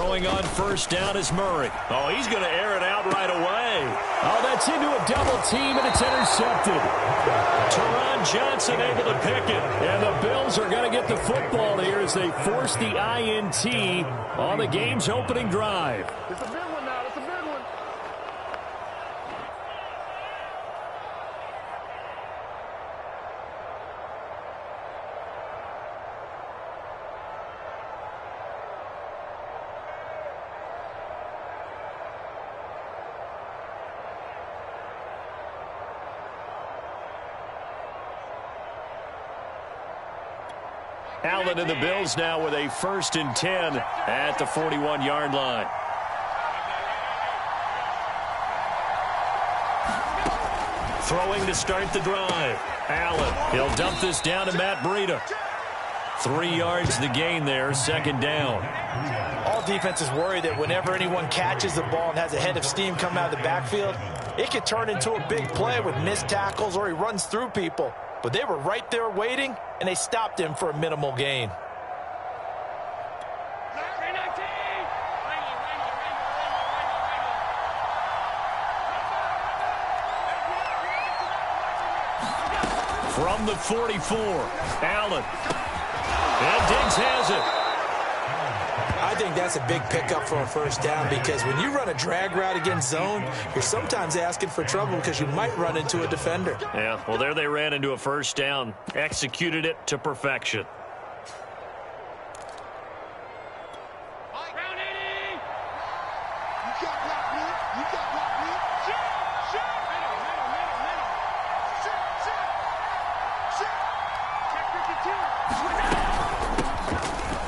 Throwing on first down is Murray. Oh, he's going to air it out right away. Oh, that's into a double team, and it's intercepted. Teron Johnson able to pick it. And the Bills are going to get the football here as they force the INT on the game's opening drive. It's a big one now. It's a big one. Allen and the Bills now with a 1st and 10 at the 41-yard line. Throwing to start the drive. Allen, he'll dump this down to Matt Breida. 3 yards the gain there, 2nd down. All defenses worry that whenever anyone catches the ball and has a head of steam come out of the backfield, it could turn into a big play with missed tackles or he runs through people. But they were right there waiting, and they stopped him for a minimal gain. From the 44, Allen. And Diggs has it. I think that's a big pickup for a 1st down because when you run a drag route against zone, you're sometimes asking for trouble because you might run into a defender. Yeah, well, there they ran into a 1st down. Executed it to perfection.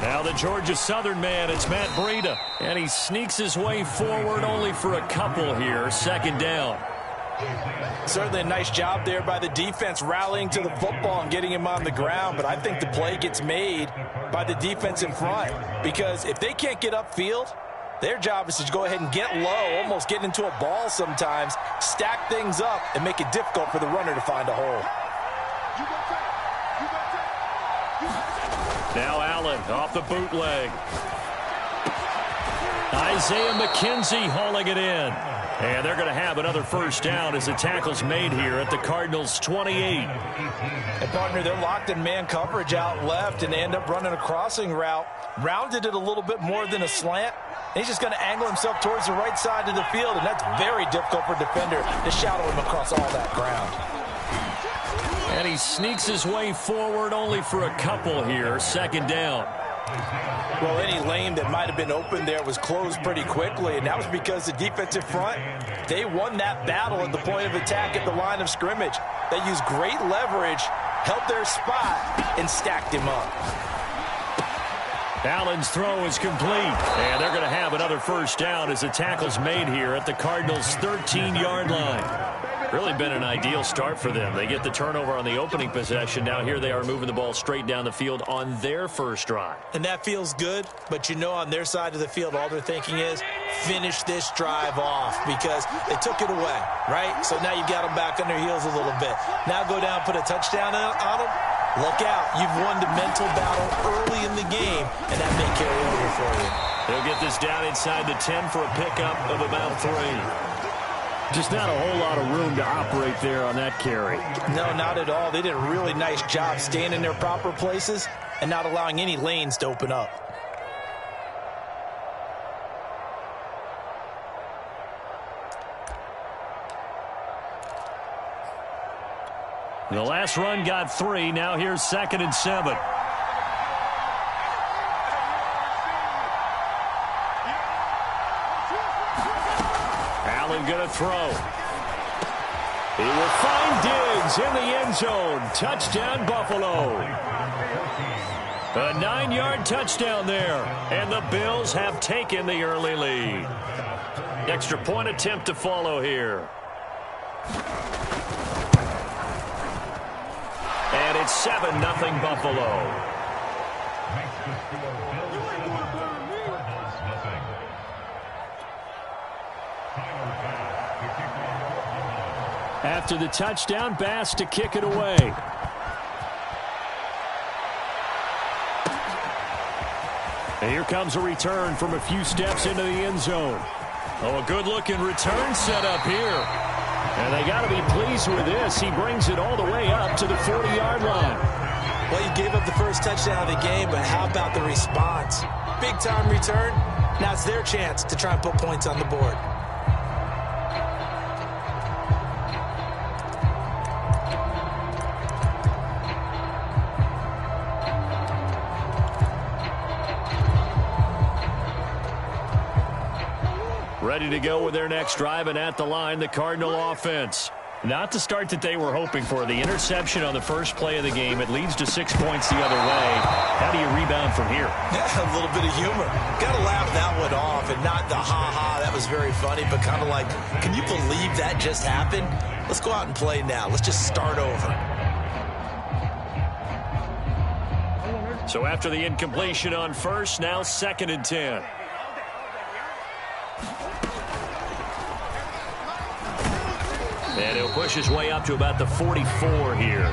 Now the Georgia Southern man, it's Matt Breida. And he sneaks his way forward only for a couple here. 2nd down. Certainly a nice job there by the defense rallying to the football and getting him on the ground. But I think the play gets made by the defense in front. Because if they can't get upfield, their job is to go ahead and get low, almost get into a ball sometimes, stack things up, and make it difficult for the runner to find a hole. Now Allen off the bootleg. Isaiah McKenzie hauling it in. And they're going to have another 1st down as the tackle's made here at the Cardinals' 28. And partner, they're locked in man coverage out left, and they end up running a crossing route. Rounded it a little bit more than a slant. And he's just going to angle himself towards the right side of the field, and that's very difficult for a defender to shadow him across all that ground. And he sneaks his way forward only for a couple here. 2nd down. Well, any lane that might have been open there was closed pretty quickly, and that was because the defensive front, they won that battle at the point of attack at the line of scrimmage. They used great leverage, held their spot, and stacked him up. Allen's throw is complete. And they're going to have another 1st down as the tackle's made here at the Cardinals' 13-yard line. Really been an ideal start for them. They get the turnover on the opening possession. Now here they are moving the ball straight down the field on their 1st drive. And that feels good, but you know on their side of the field all they're thinking is finish this drive off because they took it away, right? So now you've got them back on their heels a little bit. Now go down, put a touchdown on them. Look out. You've won the mental battle early in the game, and that may carry over for you. They'll get this down inside the 10 for a pickup of about 3. Just not a whole lot of room to operate there on that carry. No, not at all. They did a really nice job staying in their proper places and not allowing any lanes to open up. The last run got 3. Now here's 2nd and 7. Allen going to throw. He will find Diggs in the end zone. Touchdown, Buffalo. A 9-yard touchdown there. And the Bills have taken the early lead. Extra point attempt to follow here. And it's 7-0 Buffalo. After the touchdown, Bass to kick it away. And here comes a return from a few steps into the end zone. Oh, a good-looking return set up here. And they got to be pleased with this. He brings it all the way up to the 40-yard line. Well, you gave up the first touchdown of the game, but how about the response? Big-time return. Now it's their chance to try and put points on the board. Ready to go with their next drive, and at the line, the Cardinal offense. Not the start that they were hoping for. The interception on the first play of the game, it leads to 6 points the other way. How do you rebound from here? Yeah, a little bit of humor. Got to laugh that one off, and not the ha-ha, that was very funny, but kind of like, can you believe that just happened? Let's go out and play now. Let's just start over. So after the incompletion on first, now 2nd and 10. And he'll push his way up to about the 44 here.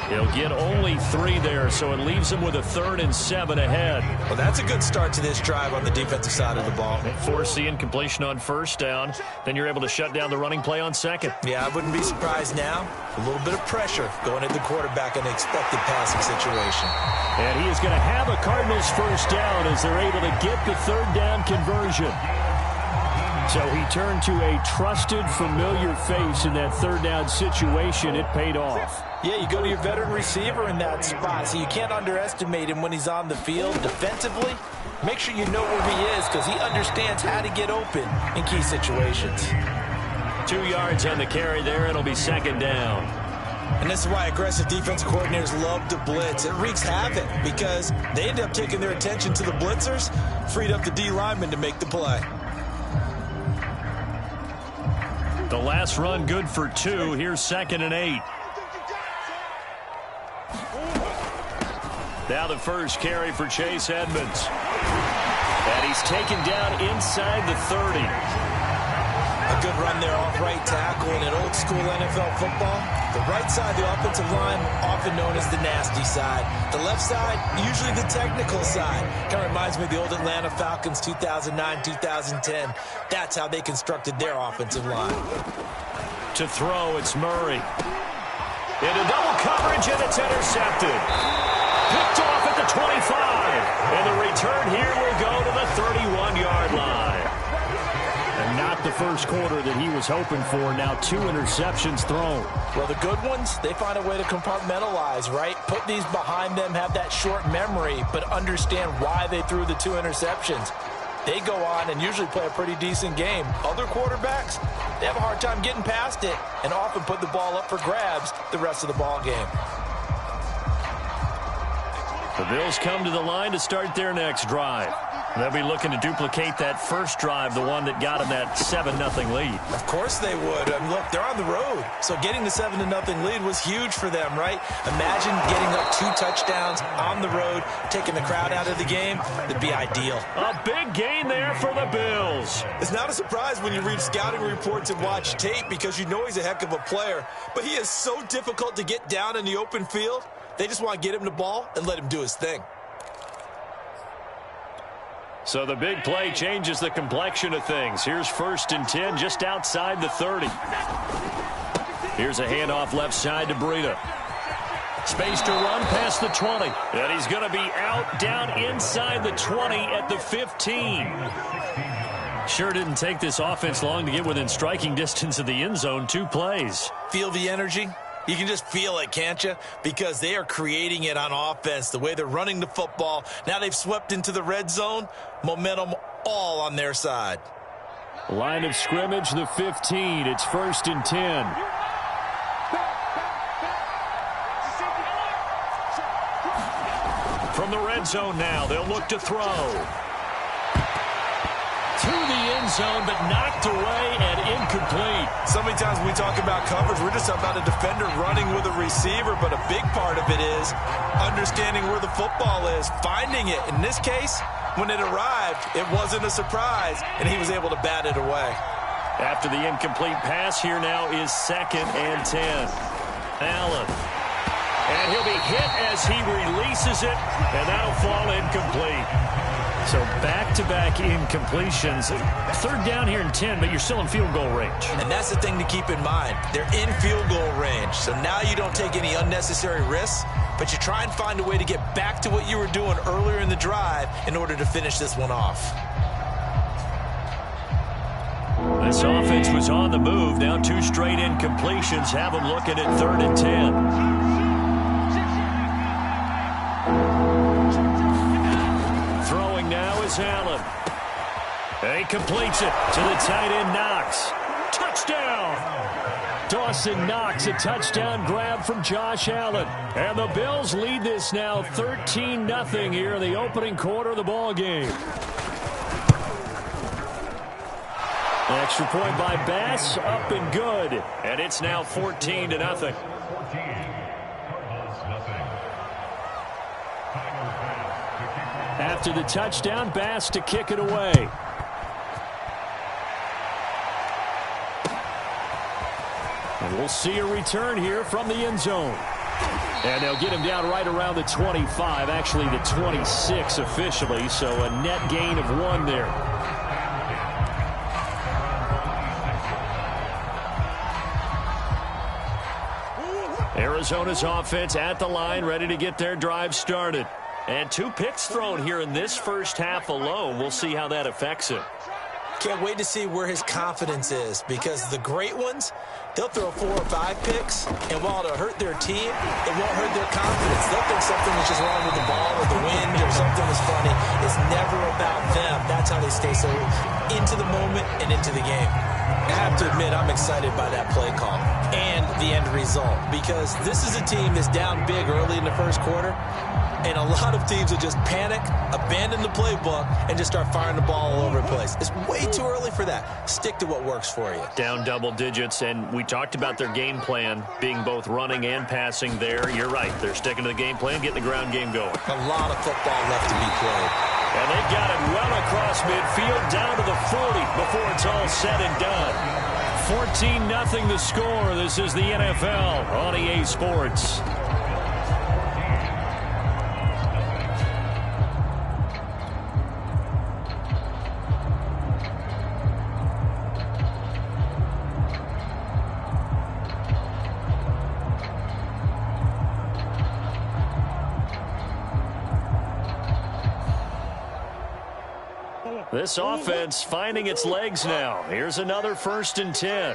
He'll get only 3 there, so it leaves him with a 3rd and 7 ahead. Well, that's a good start to this drive on the defensive side of the ball. Force the incompletion on first down. Then you're able to shut down the running play on second. Yeah, I wouldn't be surprised now. A little bit of pressure going at the quarterback in an expected passing situation. And he is going to have a Cardinals first down as they're able to get the 3rd down conversion. So he turned to a trusted, familiar face in that 3rd down situation. It paid off. Yeah, you go to your veteran receiver in that spot, so you can't underestimate him when he's on the field defensively. Make sure you know where he is because he understands how to get open in key situations. 2 yards on the carry there. It'll be 2nd down. And this is why aggressive defensive coordinators love to blitz. It wreaks havoc because they end up taking their attention to the blitzers, freed up the D lineman to make the play. The last run good for 2. Here's 2nd and 8. Now the first carry for Chase Edmonds. And he's taken down inside the 30. A good run there off right tackle in an old school NFL football. The right side of the offensive line, often known as the nasty side. The left side, usually the technical side. Kind of reminds me of the old Atlanta Falcons 2009-2010. That's how they constructed their offensive line. To throw, it's Murray. Into double coverage, and it's intercepted. Picked off at the 25. And the return here will go to the 31-yard line. And not the first quarter that he was hoping for. Now 2 interceptions thrown. Well, the good ones, they find a way to compartmentalize, right? Put these behind them, have that short memory, but understand why they threw the 2 interceptions. They go on and usually play a pretty decent game. Other quarterbacks, they have a hard time getting past it and often put the ball up for grabs the rest of the ball game. The Bills come to the line to start their next drive. They'll be looking to duplicate that first drive, the one that got them that 7-0 lead. Of course they would. I mean, look, they're on the road. So getting the 7-0 lead was huge for them, right? Imagine getting up 2 touchdowns on the road, taking the crowd out of the game. It'd be ideal. A big gain there for the Bills. It's not a surprise when you read scouting reports and watch tape because you know he's a heck of a player. But he is so difficult to get down in the open field. They just want to get him the ball and let him do his thing. So the big play changes the complexion of things. Here's 1st and 10 just outside the 30. Here's a handoff left side to Breida. Space to run past the 20. And he's going to be out down inside the 20 at the 15. Sure didn't take this offense long to get within striking distance of the end zone. 2 plays. Feel the energy? You can just feel it, can't you? Because they are creating it on offense, the way they're running the football. Now they've swept into the red zone. Momentum all on their side. Line of scrimmage, the 15. It's 1st and 10. From the red zone now, they'll look to throw. To the end zone, but knocked away and incomplete. So many times when we talk about coverage, we're just talking about a defender running with a receiver, but a big part of it is understanding where the football is, finding it. In this case, when it arrived, it wasn't a surprise, and he was able to bat it away. After the incomplete pass, here now is 2nd and 10. Allen. And he'll be hit as he releases it, and that'll fall incomplete. So back-to-back incompletions. Third down here in 10, but you're still in field goal range. And that's the thing to keep in mind. They're in field goal range. So now you don't take any unnecessary risks, but you try and find a way to get back to what you were doing earlier in the drive in order to finish this one off. This offense was on the move. Now 2 straight incompletions have them looking at 3rd and 10. Allen. He completes it to the tight end, Knox. Touchdown! Dawson Knox, a touchdown grab from Josh Allen. And the Bills lead this now 13-0 here in the opening quarter of the ball game. Extra point by Bass, up and good. And it's now 14-0. After the touchdown, Bass to kick it away. And we'll see a return here from the end zone. And they'll get him down right around the 25, actually the 26 officially, so a net gain of 1 there. Arizona's offense at the line, ready to get their drive started. And 2 picks thrown here in this first half alone. We'll see how that affects him. Can't wait to see where his confidence is, because the great ones, they'll throw 4 or 5 picks, and while it'll hurt their team, it won't hurt their confidence. They'll think something is just wrong with the ball or the wind or something is funny. It's never about them. That's how they stay so into the moment and into the game. I have to admit, I'm excited by that play call and the end result, because this is a team that's down big early in the first quarter, and a lot of teams will just panic, abandon the playbook, and just start firing the ball all over the place. It's way too early for that. Stick to what works for you. Down double digits, and we talked about their game plan being both running and passing there. You're right. They're sticking to the game plan, getting the ground game going. A lot of football left to be played. And they've got it well across midfield, down to the 40 before it's all said and done. 14-0 the score. This is the NFL on EA Sports. This offense finding its legs now. Here's another 1st and 10.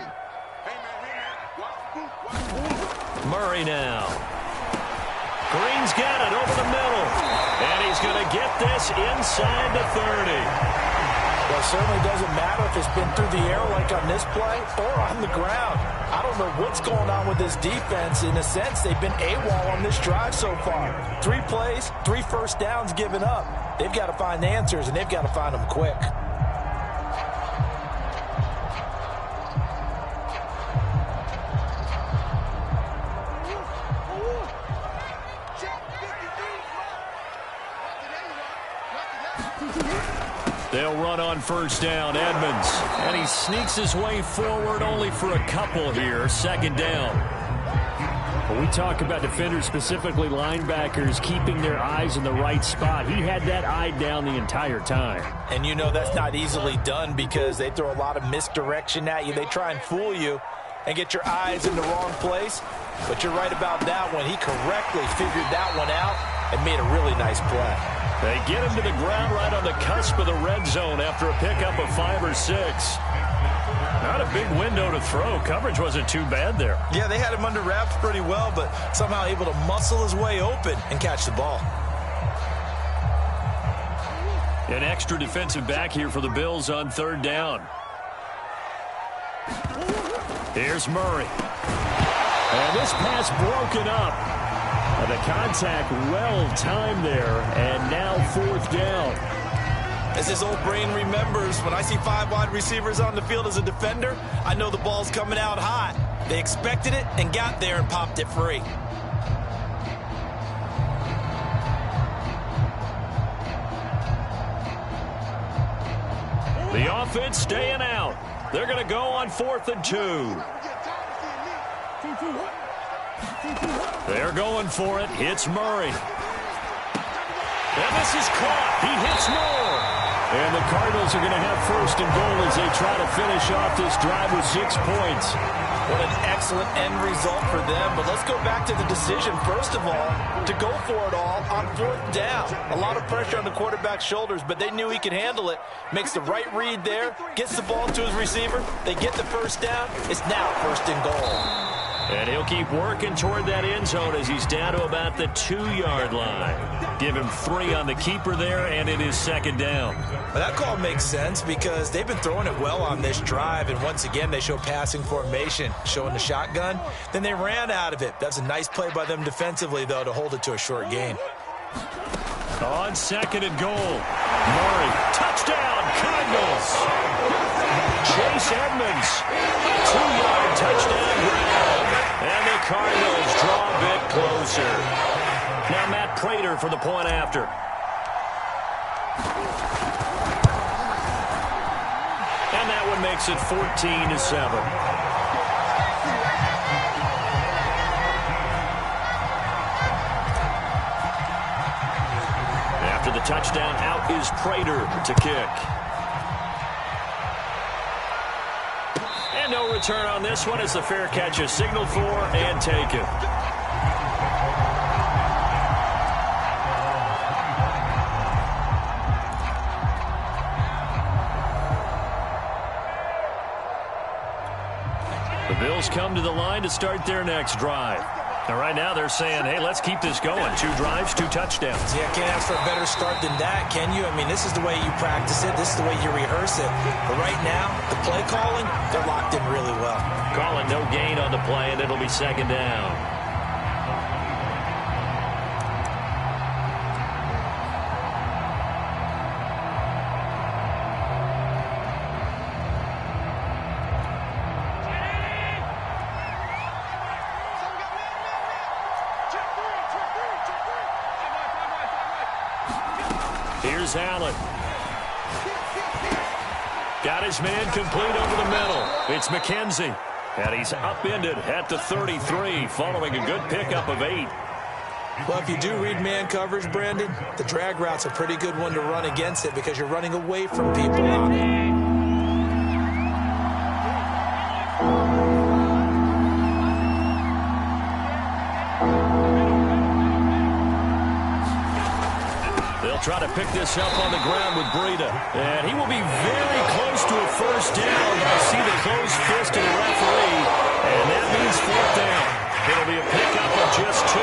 Murray now. Green's got it over the middle. And he's going to get this inside the 30. Well, it certainly doesn't matter if it's been through the air like on this play or on the ground. I don't know what's going on with this defense. In a sense, they've been AWOL on this drive so far. 3 plays, 3 first downs given up. They've got to find answers, and they've got to find them quick. They'll run on 1st down, Edmonds. And he sneaks his way forward only for a couple here. 2nd down. When we talk about defenders, specifically linebackers, keeping their eyes in the right spot, he had that eye down the entire time. And you know that's not easily done, because they throw a lot of misdirection at you. They try and fool you and get your eyes in the wrong place. But you're right about that one. He correctly figured that one out and made a really nice play. They get him to the ground right on the cusp of the red zone after a pickup of 5 or 6. Not a big window to throw. Coverage wasn't too bad there. Yeah, they had him under wraps pretty well, but somehow able to muscle his way open and catch the ball. An extra defensive back here for the Bills on 3rd down. Here's Murray. And this pass broken up. The contact well timed there, and now 4th down. As his old brain remembers, when I see 5 wide receivers on the field as a defender, I know the ball's coming out hot. They expected it and got there and popped it free. The offense staying out. They're going to go on 4th and 2. They're going for it. It's Murray. And this is caught. He hits Moore. And the Cardinals are going to have first and goal as they try to finish off this drive with 6 points. What an excellent end result for them. But let's go back to the decision, first of all, to go for it all on 4th down. A lot of pressure on the quarterback's shoulders, but they knew he could handle it. Makes the right read there, gets the ball to his receiver. They get the first down. It's now first and goal. And he'll keep working toward that end zone as he's down to about the 2-yard line. Give him 3 on the keeper there, and it is 2nd down. Well, that call makes sense because they've been throwing it well on this drive, and once again they show passing formation, showing the shotgun. Then they ran out of it. That's a nice play by them defensively, though, to hold it to a short gain. On 2nd and goal, Murray, touchdown, Cardinals. Chase Edmonds, 2-yard touchdown grab. And the Cardinals draw a bit closer. Now Matt Prater for the point after. And that one makes it 14-7. After the touchdown, out is Prater to kick. And no return on this one as the fair catch is signaled for and taken. The Bills come to the line to start their next drive. Now, right now, they're saying, hey, let's keep this going. 2 drives, 2 touchdowns. Yeah, can't ask for a better start than that, can you? I mean, this is the way you practice it. This is the way you rehearse it. But right now, the play calling, they're locked in really well. Calling no gain on the play, and it'll be 2nd down. Here's Allen. Got his man complete over the middle. It's McKenzie. And he's upended at the 33 following a good pickup of 8. Well, if you do read man coverage, Brandon, the drag route's a pretty good one to run against it because you're running away from people on it. Try to pick this up on the ground with Breida. And he will be very close to a first down. I see the closed fist of the referee. And that means 4th down. It'll be a pickup of just 2.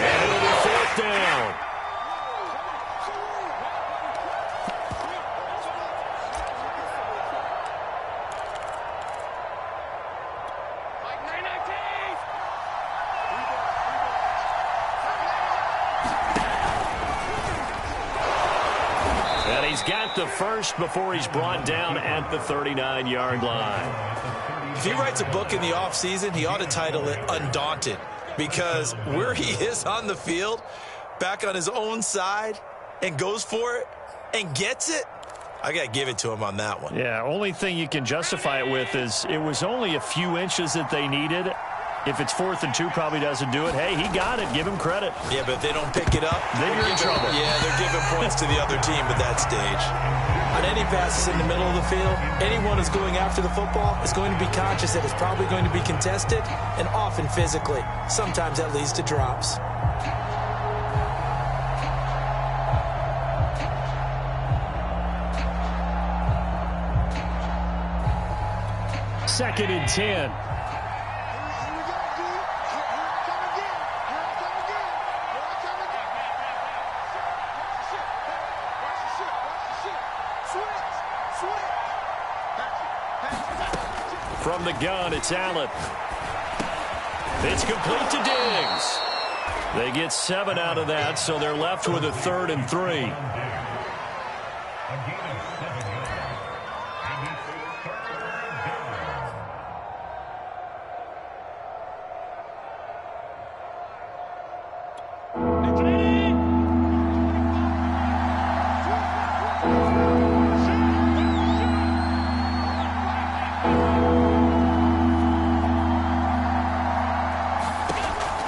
And it'll be 4th down. He's got the first before he's brought down at the 39-yard line. If he writes a book in the offseason, he ought to title it Undaunted, because where he is on the field, back on his own side, and goes for it and gets it, I got to give it to him on that one. Yeah, only thing you can justify it with is it was only a few inches that they needed. If it's 4th and 2, probably doesn't do it. Hey, he got it. Give him credit. Yeah, but if they don't pick it up, then you're in trouble. Yeah, they're giving points to the other team at that stage. On any passes in the middle of the field, anyone who's going after the football is going to be conscious that it's probably going to be contested, and often physically. Sometimes that leads to drops. Second and 10. From the gun, it's Allen. It's complete to Diggs. They get 7 out of that, so they're left with a 3rd and 3.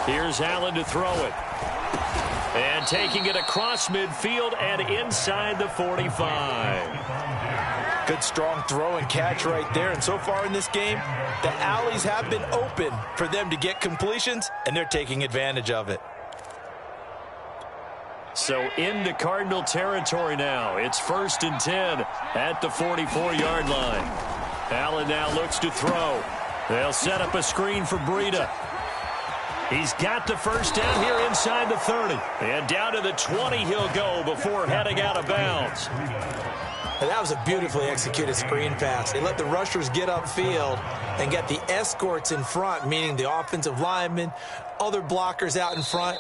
Here's Allen to throw it. And taking it across midfield and inside the 45. Good strong throw and catch right there. And so far in this game, the alleys have been open for them to get completions, and they're taking advantage of it. So into Cardinal territory now. It's 1st and 10 at the 44-yard line. Allen now looks to throw. They'll set up a screen for Breida. He's got the first down here inside the 30. And down to the 20 he'll go before heading out of bounds. And that was a beautifully executed screen pass. They let the rushers get upfield and get the escorts in front, meaning the offensive linemen, other blockers out in front,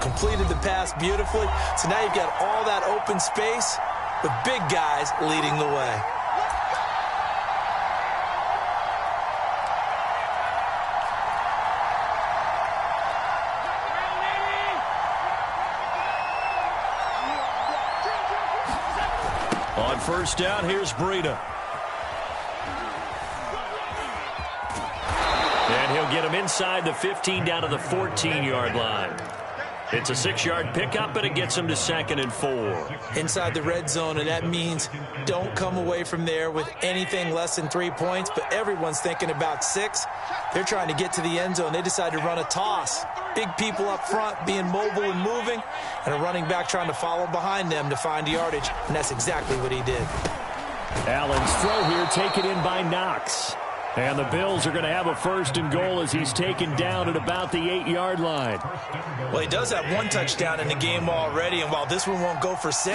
completed the pass beautifully. So now you've got all that open space with big guys leading the way. On first down, here's Breida. And he'll get him inside the 15 down to the 14-yard line. It's a 6-yard pickup, and it gets him to 2nd and 4. Inside the red zone, and that means don't come away from there with anything less than 3 points, but everyone's thinking about 6. They're trying to get to the end zone. They decide to run a toss. Big people up front being mobile and moving, and a running back trying to follow behind them to find yardage, and that's exactly what he did. Allen's throw here taken in by Knox. And the Bills are going to have a 1st and goal as he's taken down at about the 8-yard line. Well, he does have 1 touchdown in the game already, and while this one won't go for 6,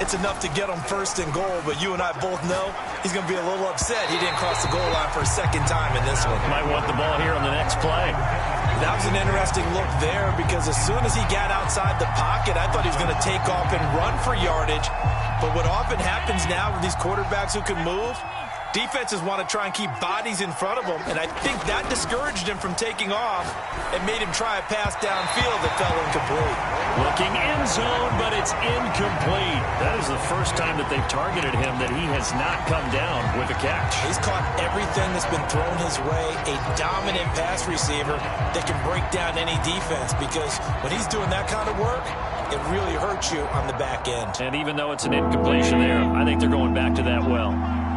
it's enough to get him 1st and goal. But you and I both know he's going to be a little upset he didn't cross the goal line for a 2nd time in this one. Might want the ball here on the next play. That was an interesting look there because as soon as he got outside the pocket, I thought he was going to take off and run for yardage. But what often happens now with these quarterbacks who can move, defenses want to try and keep bodies in front of them, and I think that discouraged him from taking off and made him try a pass downfield that fell incomplete. Looking end zone, but it's incomplete. That is the first time that they've targeted him that he has not come down with a catch. He's caught everything that's been thrown his way, a dominant pass receiver that can break down any defense, because when he's doing that kind of work, it really hurts you on the back end. And even though it's an incompletion there, I think they're going back to that well.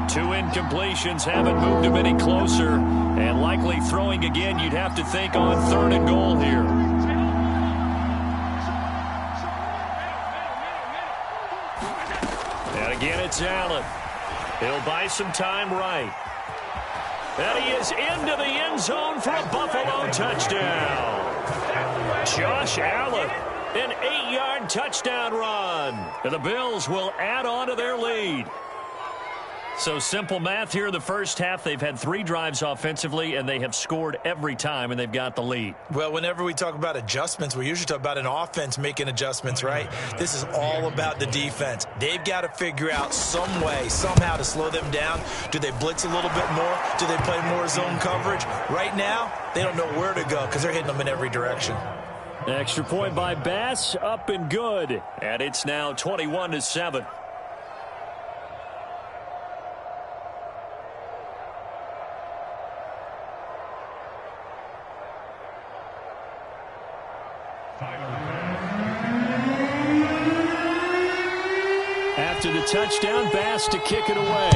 2 incompletions haven't moved him any closer, and likely throwing again, you'd have to think on 3rd and goal here. And again, it's Allen. He'll buy some time right. And he is into the end zone for a Buffalo touchdown. Josh Allen, an 8-yard touchdown run. And the Bills will add on to their lead. So simple math here in the first half. They've had 3 drives offensively, and they have scored every time, and they've got the lead. Well, whenever we talk about adjustments, we usually talk about an offense making adjustments, right? This is all about the defense. They've got to figure out some way, somehow to slow them down. Do they blitz a little bit more? Do they play more zone coverage? Right now, they don't know where to go because they're hitting them in every direction. Extra point by Bass, up and good. And it's now 21-7. After the touchdown, Bass to kick it away.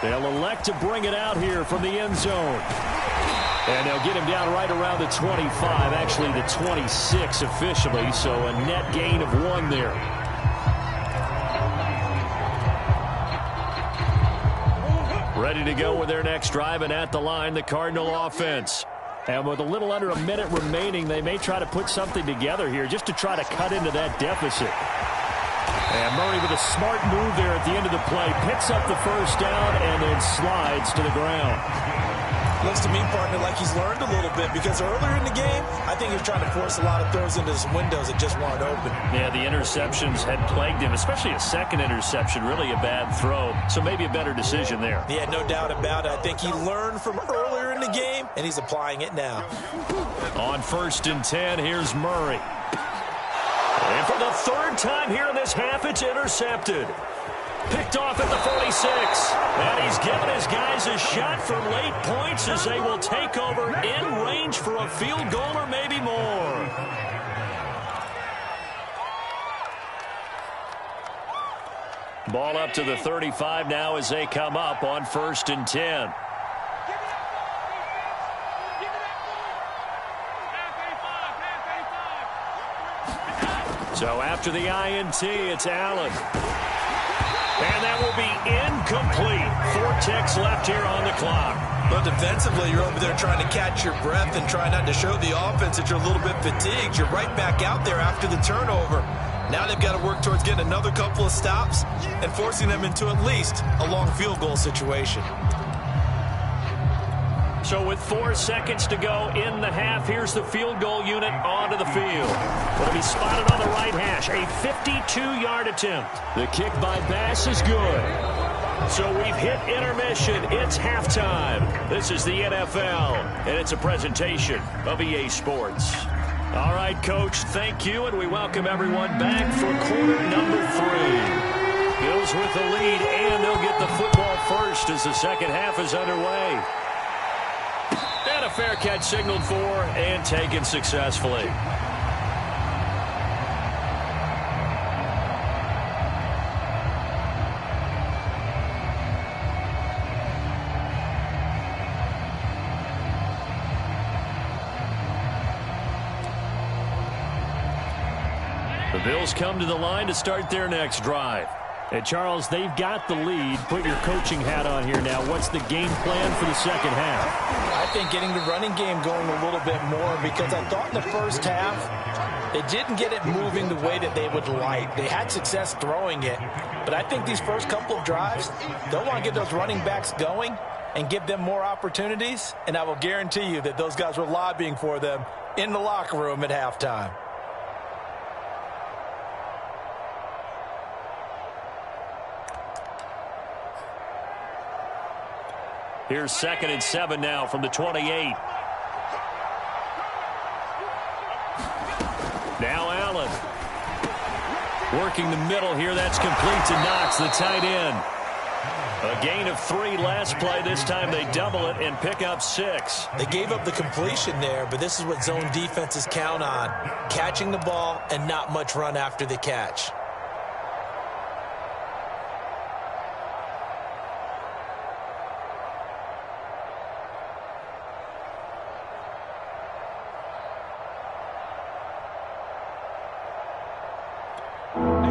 They'll elect to bring it out here from the end zone. And they'll get him down right around the 25, actually the 26 officially, so a net gain of 1 there. Ready to go with their next drive, and at the line, the Cardinal offense. And with a little under a minute remaining, they may try to put something together here just to try to cut into that deficit. And Murray with a smart move there at the end of the play. Picks up the first down and then slides to the ground. Looks to me, partner, like he's learned a little bit because earlier in the game, I think he was trying to force a lot of throws into some windows that just weren't open. Yeah, the interceptions had plagued him, especially a second interception, really a bad throw. So maybe a better decision there. Yeah, no doubt about it. I think he learned from earlier in the game, and he's applying it now. On 1st and 10, here's Murray. And for the 3rd time here in this half, it's intercepted. Picked off at the 46. And he's giving his guys a shot for late points as they will take over in range for a field goal or maybe more. Ball up to the 35 now as they come up on 1st and 10. So after the INT, it's Allen. And that will be incomplete. 4 ticks left here on the clock. But defensively, you're over there trying to catch your breath and try not to show the offense that you're a little bit fatigued. You're right back out there after the turnover. Now they've got to work towards getting another couple of stops and forcing them into at least a long field goal situation. So with 4 seconds to go in the half, here's the field goal unit onto the field. It'll be spotted on the right hash. A 52-yard attempt. The kick by Bass is good. So we've hit intermission. It's halftime. This is the NFL, and it's a presentation of EA Sports. All right, Coach, thank you, and we welcome everyone back for quarter number 3. Bills with the lead, and they'll get the football first as the second half is underway. And a fair catch signaled for and taken successfully. The Bills come to the line to start their next drive. And Charles, they've got the lead. Put your coaching hat on here now. What's the game plan for the second half? I think getting the running game going a little bit more, because I thought in the first half they didn't get it moving the way that they would like. They had success throwing it, but I think these first couple of drives, they'll want to get those running backs going and give them more opportunities, and I will guarantee you that those guys were lobbying for them in the locker room at halftime. Here's 2nd and 7 now from the 28. Now Allen. Working the middle here. That's complete to Knox, the tight end. A gain of 3 last play. This time they double it and pick up 6. They gave up the completion there, but this is what zone defenses count on. Catching the ball and not much run after the catch.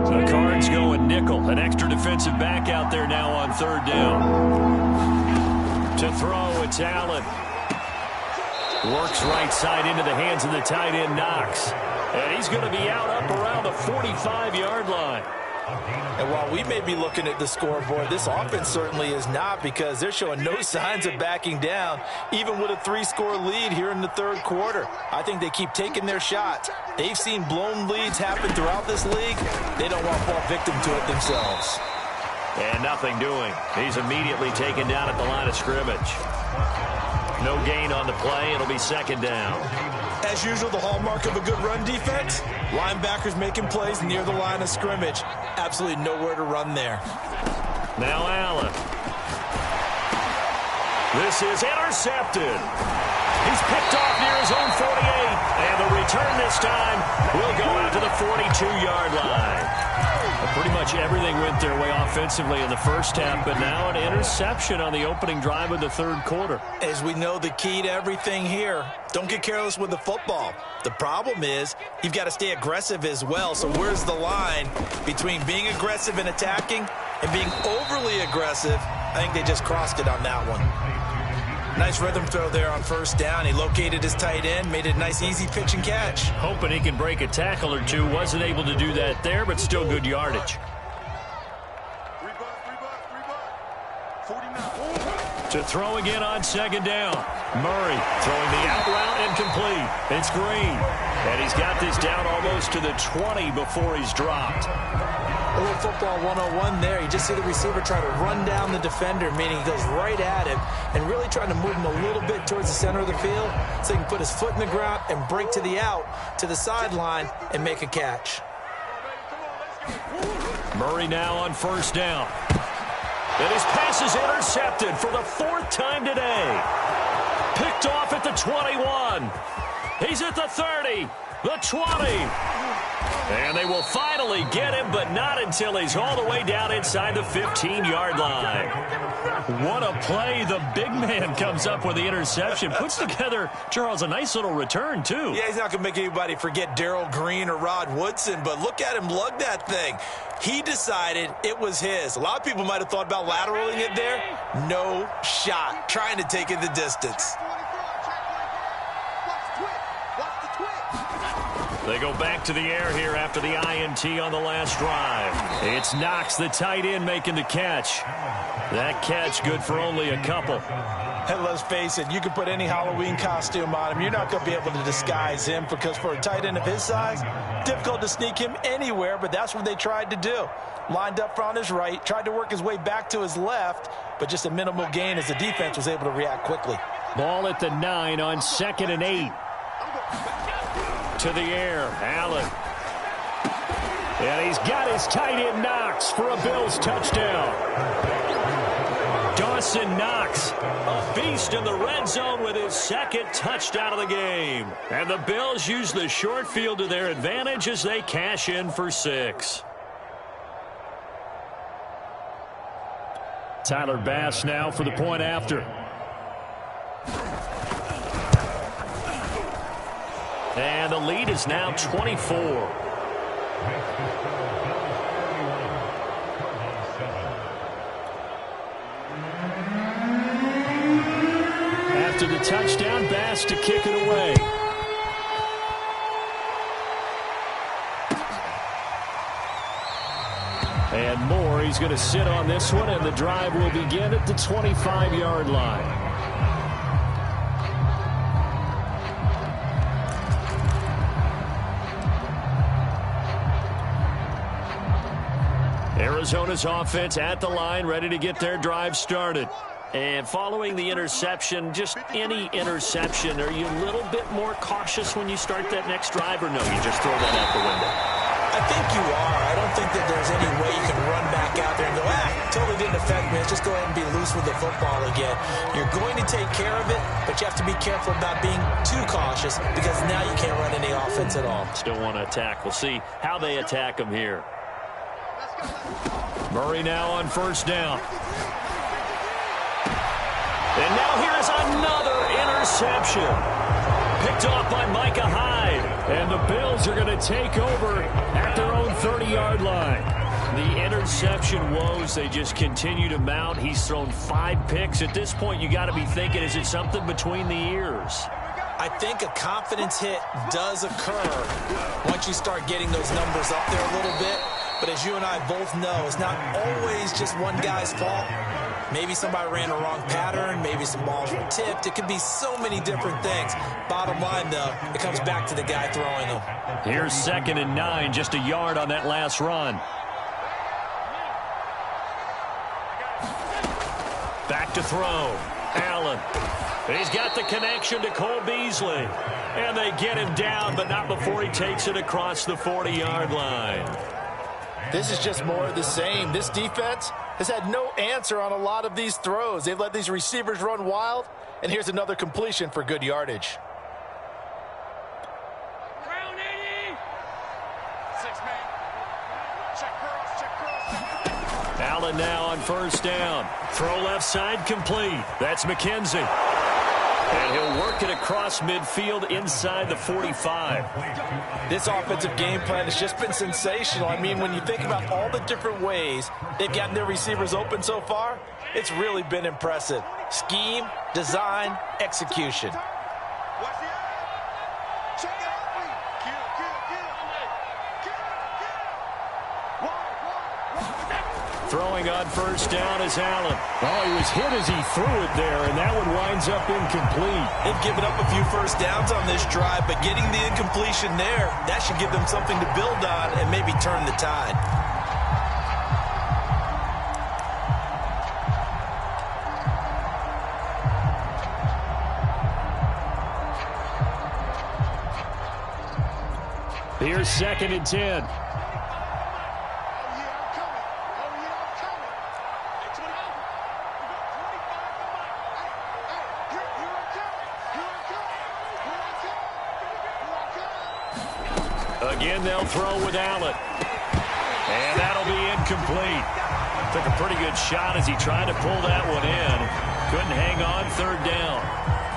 The Cards going nickel. An extra defensive back out there now on 3rd down. To throw, it's Allen. Works right side into the hands of the tight end, Knox. And he's going to be out up around the 45-yard line. And while we may be looking at the scoreboard, this offense certainly is not, because they're showing no signs of backing down, even with a 3-score lead here in the 3rd quarter. I think they keep taking their shots. They've seen blown leads happen throughout this league. They don't want to fall victim to it themselves. And nothing doing. He's immediately taken down at the line of scrimmage. No gain on the play. It'll be 2nd down. As usual, the hallmark of a good run defense, linebackers making plays near the line of scrimmage. Absolutely nowhere to run there. Now Allen. This is intercepted. He's picked off near his own 48. And the return this time will go out to the 42-yard line. Pretty much everything went their way offensively in the first half, but now an interception on the opening drive of the 3rd quarter. As we know, the key to everything here, don't get careless with the football. The problem is you've got to stay aggressive as well. So where's the line between being aggressive and attacking and being overly aggressive? I think they just crossed it on that one. Nice rhythm throw there on 1st down. He located his tight end, made it a nice, easy pitch and catch. Hoping he can break a tackle or two. Wasn't able to do that there, but still good yardage. To throw again on 2nd down. Murray throwing the out route incomplete. It's Green. And he's got this down almost to the 20 before he's dropped. A little football 101 there. You just see the receiver try to run down the defender, meaning he goes right at him and really trying to move him a little bit towards the center of the field so he can put his foot in the ground and break to the out, to the sideline, and make a catch. Murray now on 1st down. And his pass is intercepted for the 4th time today. Picked off at the 21. He's at the 30, the 20. And they will finally get him, but not until he's all the way down inside the 15-yard line. What a play. The big man comes up with the interception. Puts together, Charles, a nice little return, too. Yeah, he's not going to make anybody forget Darrell Green or Rod Woodson, but look at him lug that thing. He decided it was his. A lot of people might have thought about lateraling it there. No shot. Trying to take it the distance. They go back to the air here after the INT on the last drive. It's Knox, the tight end, making the catch. That catch good for only a couple. And let's face it, you can put any Halloween costume on him. You're not going to be able to disguise him because for a tight end of his size, difficult to sneak him anywhere, but that's what they tried to do. Lined up on his right, tried to work his way back to his left, but just a minimal gain as the defense was able to react quickly. Ball at the 9 on 2nd and 8. To the air, Allen. And he's got his tight end Knox for a Bills touchdown. Dawson Knox, a beast in the red zone with his 2nd touchdown of the game. And the Bills use the short field to their advantage as they cash in for 6. Tyler Bass now for the point after. And the lead is now 24. After the touchdown, Bass to kick it away. And Moore, he's going to sit on this one, and the drive will begin at the 25-yard line. Arizona's offense at the line, ready to get their drive started. And following the interception, just any interception, are you a little bit more cautious when you start that next drive, or no, you just throw that out the window? I think you are. I don't think that there's any way you can run back out there and go, totally didn't affect me. Let's just go ahead and be loose with the football again. You're going to take care of it, but you have to be careful about being too cautious because now you can't run any offense at all. Still want to attack. We'll see how they attack them here. Murray now on 1st down. And now here's another interception. Picked off by Micah Hyde. And the Bills are going to take over at their own 30-yard line. The interception woes, they just continue to mount. He's thrown 5 picks. At this point, you got to be thinking, is it something between the ears? I think a confidence hit does occur once you start getting those numbers up there a little bit. But as you and I both know, it's not always just one guy's fault. Maybe somebody ran a wrong pattern. Maybe some balls were tipped. It could be so many different things. Bottom line, though, it comes back to the guy throwing them. Here's 2nd and 9, just a yard on that last run. Back to throw. Allen. He's got the connection to Cole Beasley. And they get him down, but not before he takes it across the 40-yard line. This is just more of the same. This defense has had no answer on a lot of these throws. They've let these receivers run wild, and here's another completion for good yardage. Ground 80. 6-man. Check cross. Allen now on 1st down. Throw left side complete. That's McKenzie. And he'll work it across midfield inside the 45. This offensive game plan has just been sensational. I mean, when you think about all the different ways they've gotten their receivers open so far, it's really been impressive. Scheme, design, execution. Throwing on 1st down is Allen. Oh, he was hit as he threw it there, and that one winds up incomplete. They've given up a few first downs on this drive, but getting the incompletion there, that should give them something to build on and maybe turn the tide. Here's 2nd and 10. Again, they'll throw with Allen. And that'll be incomplete. Took a pretty good shot as he tried to pull that one in. Couldn't hang on, third down.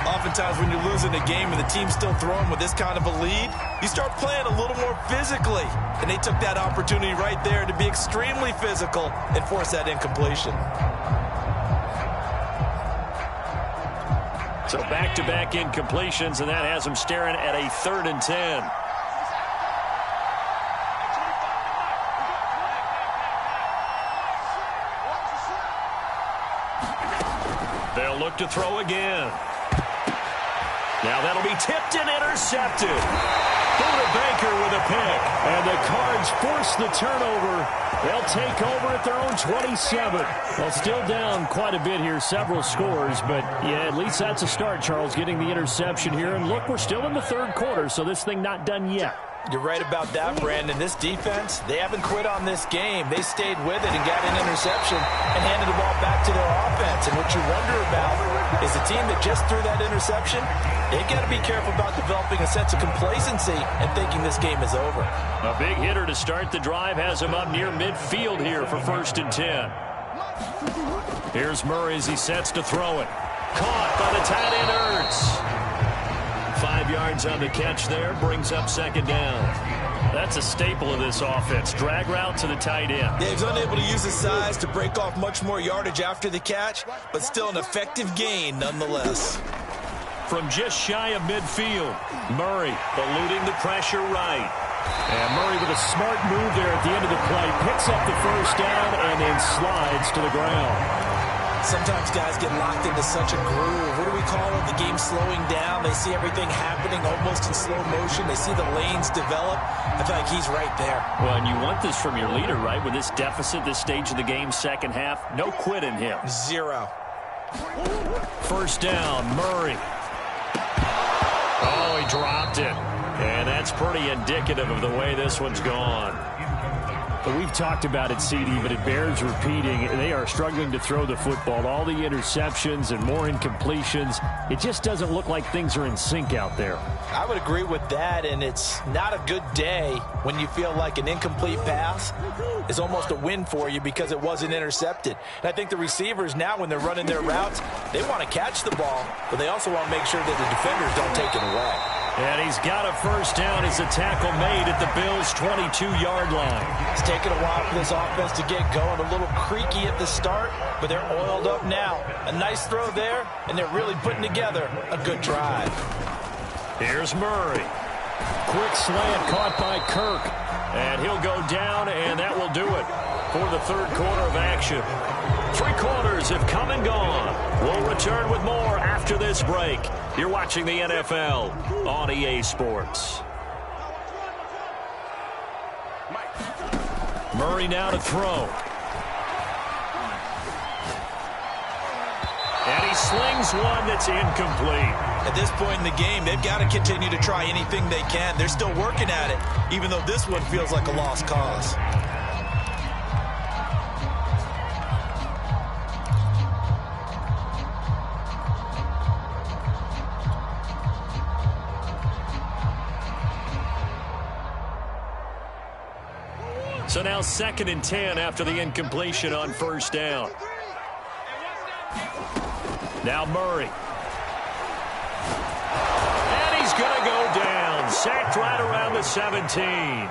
Oftentimes when you're losing a game and the team's still throwing with this kind of a lead, you start playing a little more physically. And they took that opportunity right there to be extremely physical and force that incompletion. So back-to-back incompletions, and that has them staring at a 3rd and 10. They'll look to throw again. Now that'll be tipped and intercepted. Buda Baker with a pick. And the Cards force the turnover. They'll take over at their own 27. Well, still down quite a bit here, several scores. But, yeah, at least that's a start, Charles, getting the interception here. And, look, we're still in the 3rd quarter, so this thing not done yet. You're right about that, Brandon. This defense, they haven't quit on this game. They stayed with it and got an interception and handed the ball back to their offense. And what you wonder about is the team that just threw that interception, they got to be careful about developing a sense of complacency and thinking this game is over. A big hitter to start the drive has him up near midfield here for 1st and 10. Here's Murray as he sets to throw it. Caught by the tight end Ertz. 5 yards on the catch there, brings up 2nd down. That's a staple of this offense. Drag route to the tight end. Yeah, he's unable to use his size to break off much more yardage after the catch, but still an effective gain nonetheless. From just shy of midfield, Murray eluding the pressure right. And Murray with a smart move there at the end of the play. Picks up the 1st down and then slides to the ground. Sometimes guys get locked into such a groove. What do we call it? The game slowing down. They see everything happening almost in slow motion. They see the lanes develop. I feel like he's right there. Well, and you want this from your leader, right? With this deficit, this stage of the game, 2nd half, no quit in him. 0. 1st down, Murray. Oh, he dropped it. And that's pretty indicative of the way this one's gone. But we've talked about it, CD, but it bears repeating. They are struggling to throw the football. All the interceptions and more incompletions. It just doesn't look like things are in sync out there. I would agree with that, and it's not a good day when you feel like an incomplete pass is almost a win for you because it wasn't intercepted. And I think the receivers now, when they're running their routes, they want to catch the ball, but they also want to make sure that the defenders don't take it away. And he's got a 1st down as a tackle made at the Bills' 22-yard line. It's taken a while for this offense to get going. A little creaky at the start, but they're oiled up now. A nice throw there, and they're really putting together a good drive. Here's Murray. Quick slant caught by Kirk. And he'll go down, and that will do it for the 3rd quarter of action. 3 quarters have come and gone. We'll return with more after this break. You're watching the NFL on EA Sports. Murray now to throw. And he slings one that's incomplete. At this point in the game, they've got to continue to try anything they can. They're still working at it, even though this one feels like a lost cause. So now 2nd and 10 after the incompletion on 1st down. Now Murray. And he's going to go down. Sacked right around the 17.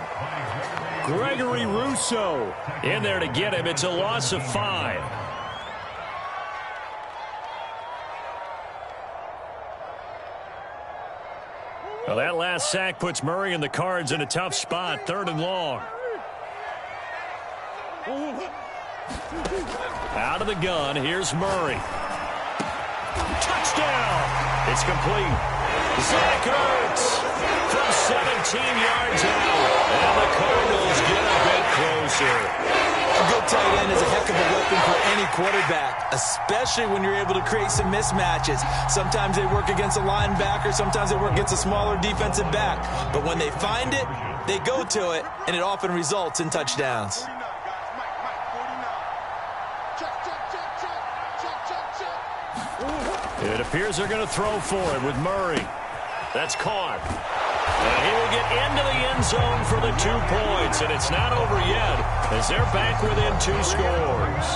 Gregory Rousseau in there to get him. It's a loss of 5. Well, that last sack puts Murray and the Cards in a tough spot. 3rd and long. Out of the gun, here's Murray. Touchdown! It's complete. Zach Ertz from 17 yards out. And the Cardinals get a bit closer. A good tight end is a heck of a weapon for any quarterback, especially when you're able to create some mismatches. Sometimes they work against a linebacker, sometimes they work against a smaller defensive back. But when they find it, they go to it, and it often results in touchdowns. It appears they're going to throw for it with Murray. That's caught. And he will get into the end zone for the 2 points. And it's not over yet as they're back within 2 scores.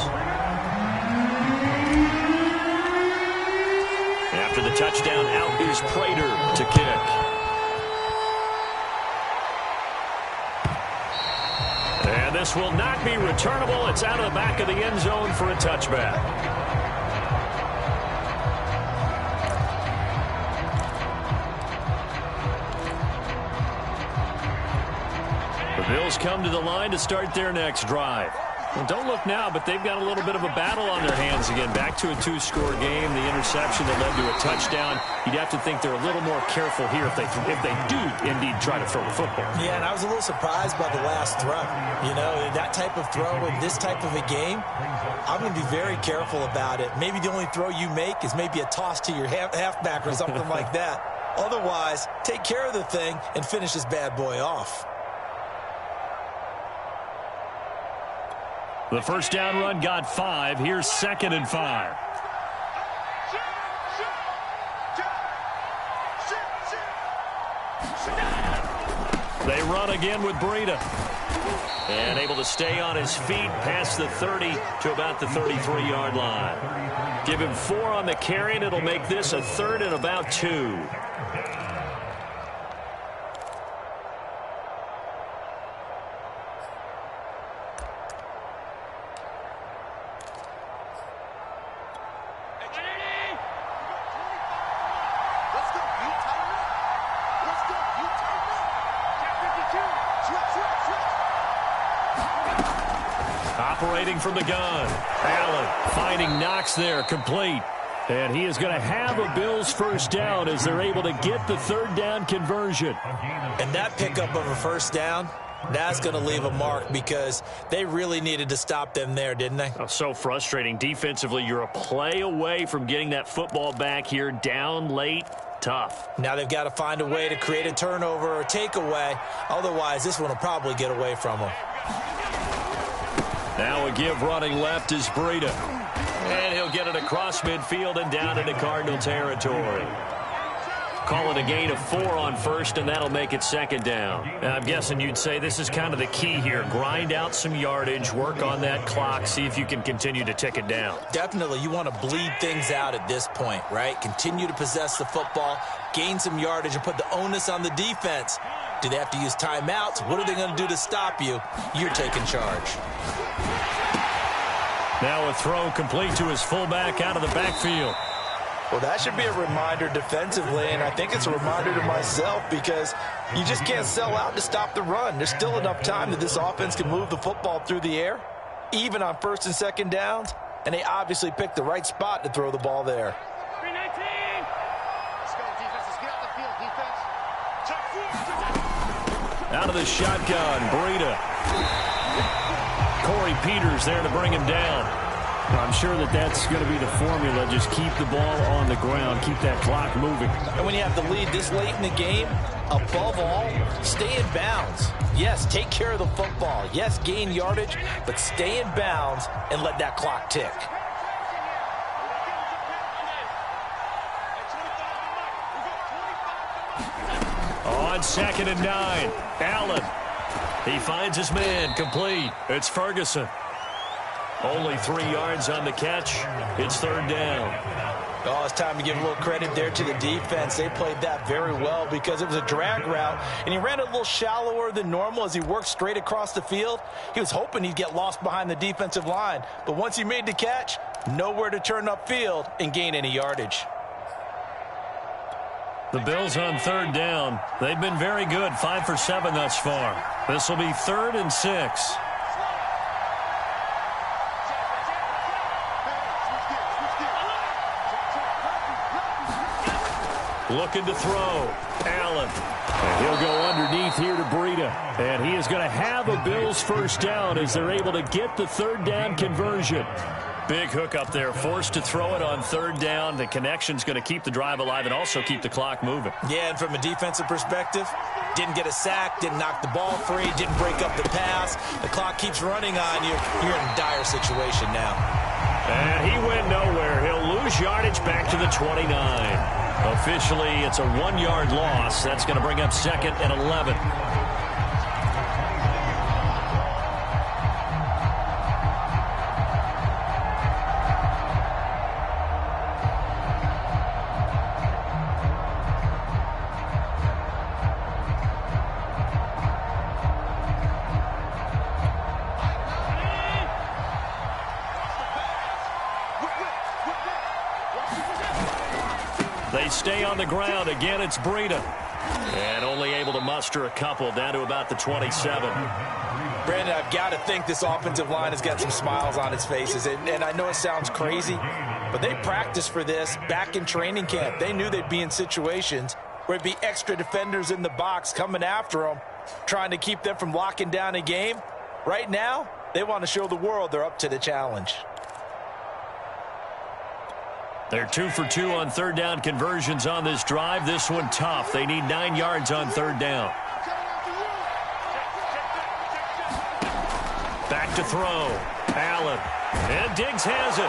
After the touchdown, out is Prater to kick. And this will not be returnable. It's out of the back of the end zone for a touchback. The Bills come to the line to start their next drive. Well, don't look now, but they've got a little bit of a battle on their hands again. Back to a 2-score game. The interception that led to a touchdown. You'd have to think they're a little more careful here if they do indeed try to throw the football. Yeah, and I was a little surprised by the last throw. You know, that type of throw in this type of a game, I'm going to be very careful about it. Maybe the only throw you make is maybe a toss to your halfback or something like that. Otherwise, take care of the thing and finish this bad boy off. The first down run got 5. Here's 2nd and 5. They run again with Breida. And able to stay on his feet past the 30 to about the 33-yard line. Give him 4 on the carry, and it'll make this a 3rd and about 2. Operating from the gun. Allen finding Knox there, complete. And he is going to have a Bills first down as they're able to get the 3rd down conversion. And that pickup of a first down, that's going to leave a mark because they really needed to stop them there, didn't they? Oh, so frustrating. Defensively, you're a play away from getting that football back here, down late. Tough. Now they've got to find a way to create a turnover or takeaway. Otherwise, this one will probably get away from them. Now a give running left is Breida. And he'll get it across midfield and down into Cardinal territory. Call it a gain of 4 on first, and that'll make it 2nd down. Now, I'm guessing you'd say this is kind of the key here. Grind out some yardage, work on that clock, see if you can continue to tick it down. Definitely, you want to bleed things out at this point, right? Continue to possess the football, gain some yardage, and put the onus on the defense. Do they have to use timeouts? What are they going to do to stop you? You're taking charge. Now a throw complete to his fullback out of the backfield. Well, that should be a reminder defensively, and I think it's a reminder to myself because you just can't sell out to stop the run. There's still enough time that this offense can move the football through the air, even on 1st and 2nd downs, and they obviously picked the right spot to throw the ball there. 319. Let's go, defense. Let's get out the field, defense. Out of the shotgun, Breida. Corey Peters there to bring him down. I'm sure that's going to be the formula. Just keep the ball on the ground. Keep that clock moving. And when you have the lead this late in the game, above all, stay in bounds. Yes, take care of the football. Yes, gain yardage, but stay in bounds and let that clock tick. On 2nd and 9, Allen. He finds his man, complete. It's Ferguson. Only 3 yards on the catch. It's 3rd down. Oh, it's time to give a little credit there to the defense. They played that very well because it was a drag route, and he ran a little shallower than normal as he worked straight across the field. He was hoping he'd get lost behind the defensive line, but once he made the catch, nowhere to turn upfield and gain any yardage. The Bills on 3rd down. They've been very good, 5 for 7 thus far. This will be 3rd and 6. Looking to throw. Allen. And he'll go underneath here to Breida. And he is going to have a Bills first down as they're able to get the 3rd down conversion. Big hook up there, forced to throw it on 3rd down. The connection's going to keep the drive alive and also keep the clock moving. Yeah, and from a defensive perspective, didn't get a sack, didn't knock the ball free, didn't break up the pass. The clock keeps running on you. You're in a dire situation now. And he went nowhere. He'll lose yardage advantage back to the 29. Officially, it's a 1-yard loss. That's going to bring up 2nd and 11. They stay on the ground. Again, it's Breida. And only able to muster a couple down to about the 27. Brandon, I've got to think this offensive line has got some smiles on its faces. And I know it sounds crazy, but they practiced for this back in training camp. They knew they'd be in situations where it'd be extra defenders in the box coming after them, trying to keep them from locking down a game. Right now, they want to show the world they're up to the challenge. They're 2 for 2 on third down conversions on this drive. This one tough. They need 9 yards on third down. Back to throw. Allen. And Diggs has it.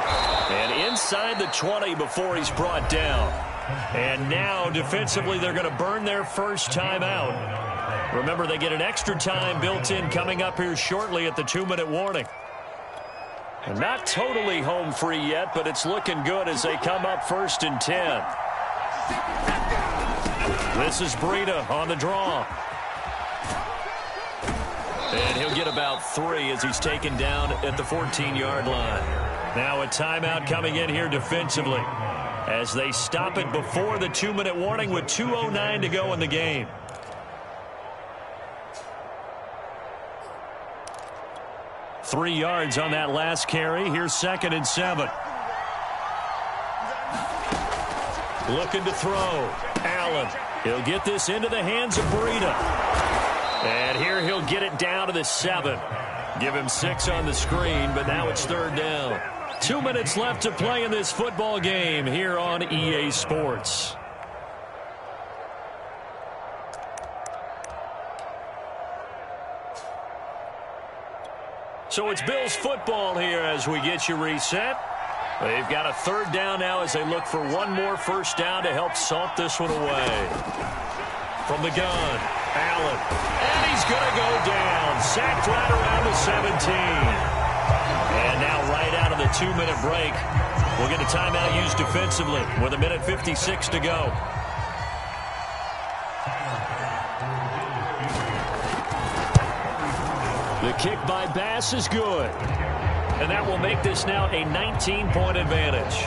And inside the 20 before he's brought down. And now defensively they're going to burn their first time out. Remember, they get an extra time built in coming up here shortly at the 2-minute warning. And not totally home free yet, but it's looking good as they come up 1st and 10. This is Breida on the draw. And he'll get about 3 as he's taken down at the 14-yard line. Now a timeout coming in here defensively as they stop it before the 2-minute warning with 2:09 to go in the game. Three yards on that last carry. Here's 2nd and 7. Looking to throw. Allen. He'll get this into the hands of Breida. And here he'll get it down to the 7. Give him 6 on the screen, but now it's 3rd down. 2 minutes left to play in this football game here on EA Sports. So it's Bills football here as we get you reset. They've got a 3rd down now as they look for one more first down to help salt this one away. From the gun, Allen. And he's going to go down. Sacked right around the 17. And now right out of the 2-minute break, we'll get a timeout used defensively with 1:56 to go. The kick by Bass is good. And that will make this now a 19-point advantage.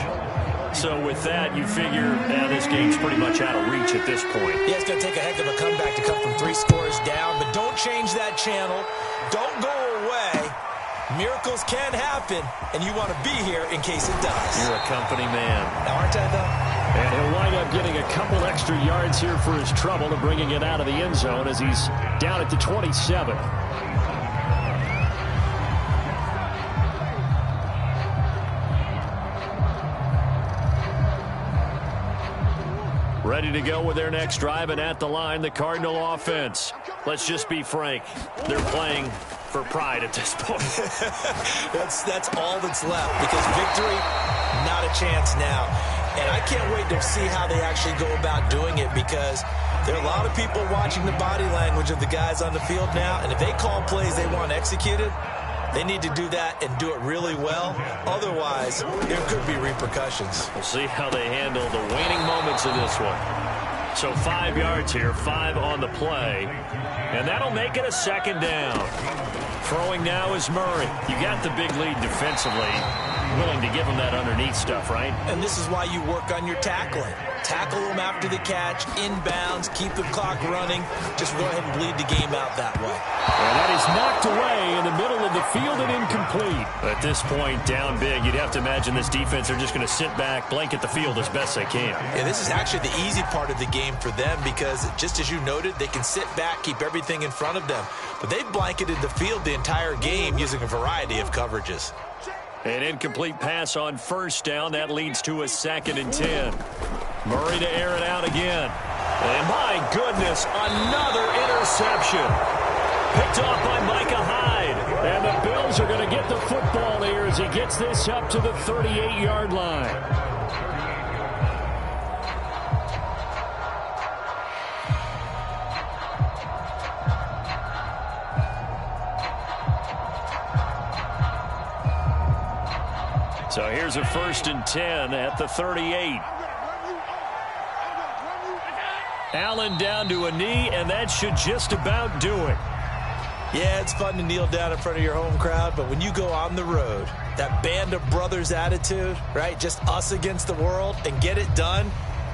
So with that, you figure this game's pretty much out of reach at this point. Yeah, it's going to take a heck of a comeback to come from 3 scores down. But don't change that channel. Don't go away. Miracles can happen, and you want to be here in case it does. You're a company man. Now, aren't I, though? And he'll wind up getting a couple extra yards here for his trouble and bringing it out of the end zone as he's down at the 27. Ready to go with their next drive, and at the line, the Cardinal offense. Let's just be frank. They're playing for pride at this point. that's all that's left, because victory, not a chance now. And I can't wait to see how they actually go about doing it, because there are a lot of people watching the body language of the guys on the field now, and if they call plays they want executed, they need to do that and do it really well. Otherwise, there could be repercussions. We'll see how they handle the waning moments of this one. So 5 yards here, 5 on the play. And that'll make it a 2nd down. Throwing now is Murray. You got the big lead defensively. Willing to give him that underneath stuff, right? And this is why you work on your tackling. Tackle them after the catch, inbounds, keep the clock running. Just go ahead and bleed the game out that way. And that is knocked away in the middle of the field and incomplete. At this point, down big, you'd have to imagine this defense are just going to sit back, blanket the field as best they can. Yeah, this is actually the easy part of the game for them, because just as you noted, they can sit back, keep everything in front of them. But they've blanketed the field the entire game using a variety of coverages. An incomplete pass on first down. That leads to a 2nd and 10. Murray to air it out again. And my goodness, another interception. Picked off by Micah Hyde. And the Bills are going to get the football here as he gets this up to the 38-yard line. So here's a 1st and 10 at the 38. Allen down to a knee, and that should just about do it. Yeah, it's fun to kneel down in front of your home crowd, but when you go on the road, that band of brothers attitude, right, just us against the world, and get it done,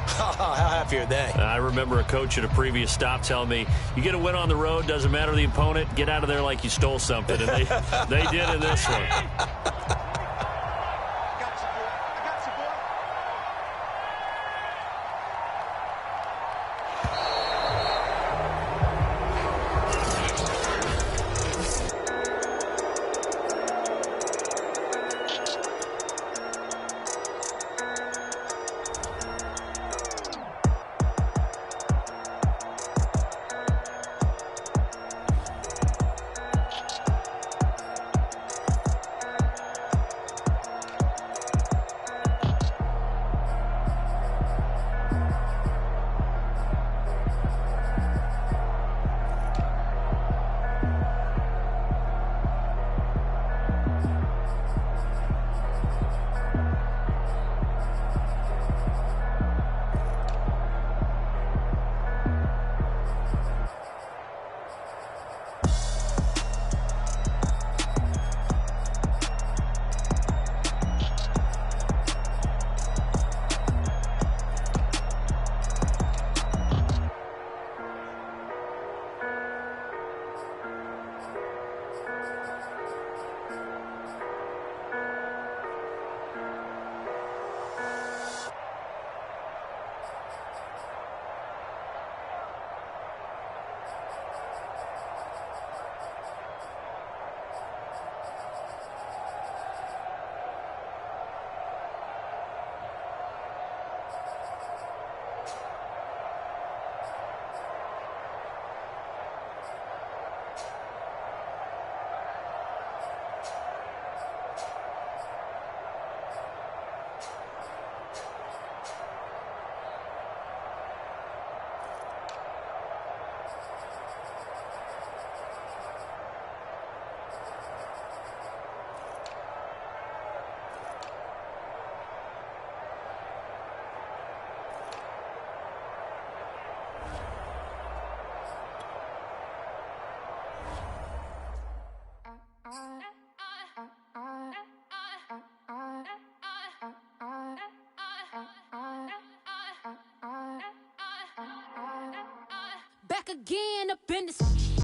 how happy are they? I remember a coach at a previous stop telling me, you get a win on the road, doesn't matter the opponent, get out of there like you stole something. And they did in this one. Back again up in the